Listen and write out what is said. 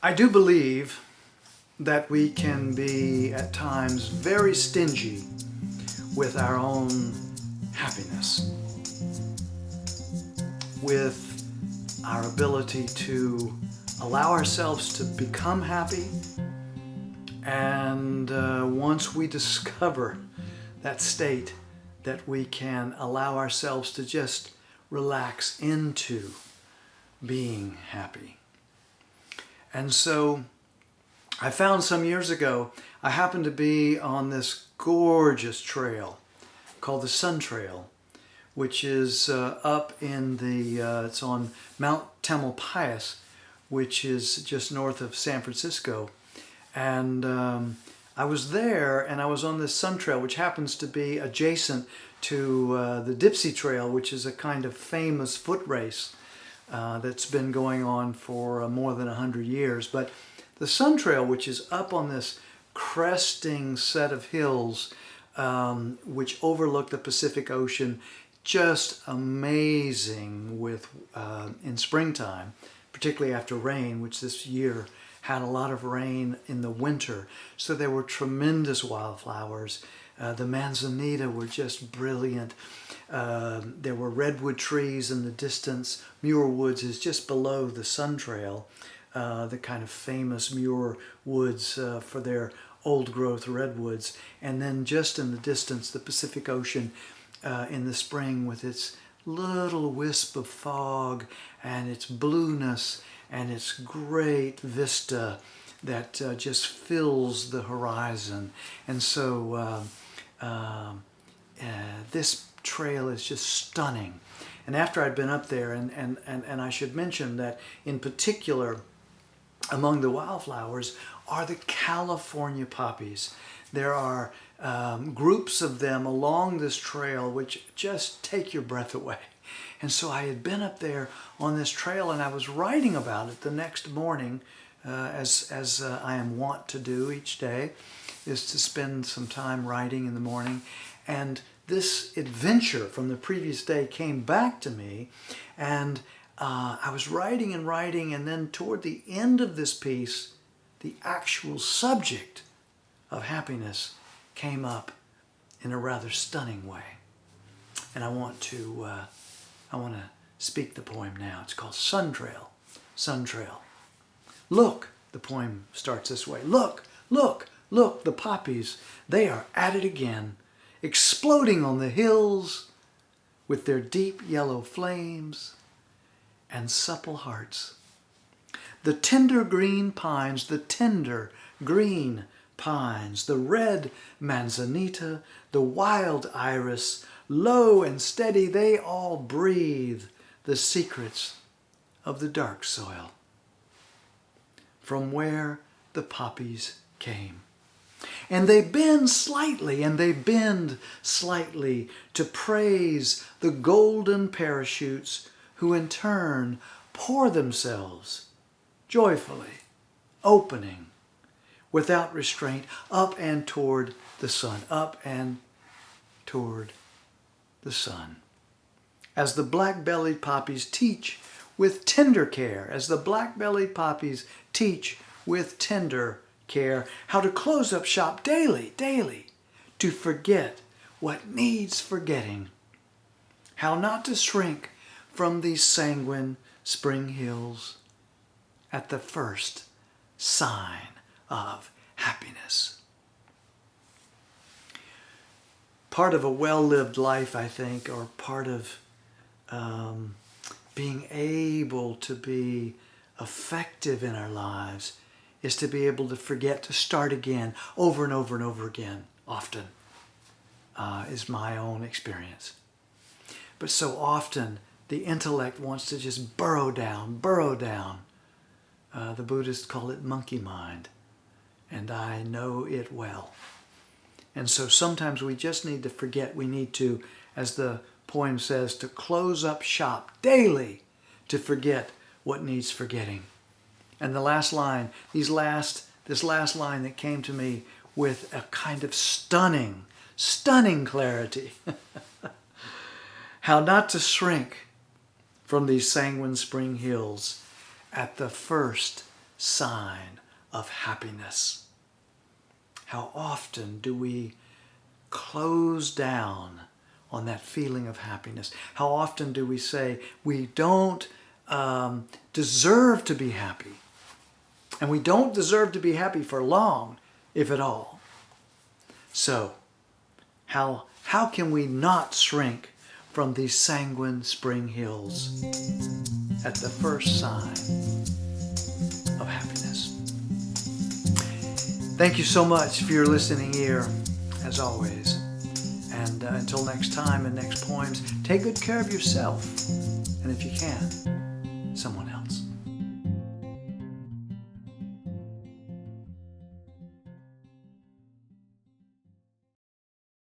I do believe that we can be at times very stingy with our own happiness, with our ability to allow ourselves to become happy. And once we discover that state, that we can allow ourselves to just relax into being happy. And so I found some years ago, I happened to be on this gorgeous trail called the Sun Trail, which is up in it's on Mount Tamalpais, which is just north of San Francisco. And I was there, and I was on this Sun Trail, which happens to be adjacent to the Dipsy Trail, which is a kind of famous foot race that's been going on for more than 100 years. But the Sun Trail, which is up on this cresting set of hills, which overlook the Pacific Ocean, just amazing with in springtime, particularly after rain, which this year had a lot of rain in the winter. So there were tremendous wildflowers. The manzanita were just brilliant. There were redwood trees in the distance. Muir Woods is just below the Sun Trail, the kind of famous Muir Woods for their old growth redwoods. And then just in the distance, the Pacific Ocean in the spring with its little wisp of fog and its blueness and its great vista that just fills the horizon. And so this trail is just stunning. And after I'd been up there, and I should mention that in particular among the wildflowers are the California poppies. There are groups of them along this trail which just take your breath away. And so I had been up there on this trail, and I was writing about it the next morning, as I am wont to do each day, is to spend some time writing in the morning. And this adventure from the previous day came back to me, and I was writing and writing, and then toward the end of this piece, the actual subject of happiness came up in a rather stunning way. And I want to speak the poem now. It's called Sun Trail. Sun Trail. Look, the poem starts this way. Look, look, look, the poppies, they are at it again, exploding on the hills with their deep yellow flames and supple hearts. The tender green pines, the tender green pines, the red manzanita, the wild iris, low and steady, they all breathe the secrets of the dark soil from where the poppies came. And they bend slightly, and they bend slightly to praise the golden parachutes who in turn pour themselves joyfully, opening without restraint up and toward the sun, up and toward the sun. As the black-bellied poppies teach with tender care, as the black-bellied poppies teach with tender care how to close up shop daily, to forget what needs forgetting, how not to shrink from these sanguine spring hills at the first sign of happiness. Part of a well-lived life, I think, or part of being able to be effective in our lives is to be able to forget to start again over and over and over again, often, is my own experience. But so often the intellect wants to just burrow down. The Buddhists call it monkey mind, and I know it well. And so sometimes we just need to forget. We need to, as the poem says, to close up shop daily to forget what needs forgetting. And the last line, this last line that came to me with a kind of stunning clarity. How not to shrink from these sanguine spring hills at the first sign of happiness. How often do we close down on that feeling of happiness? How often do we say we don't deserve to be happy? And we don't deserve to be happy for long, if at all. So, how can we not shrink from these sanguine spring hills at the first sign of happiness? Thank you so much for your listening ear, as always. And until next time and next poems, take good care of yourself. And if you can, someone else.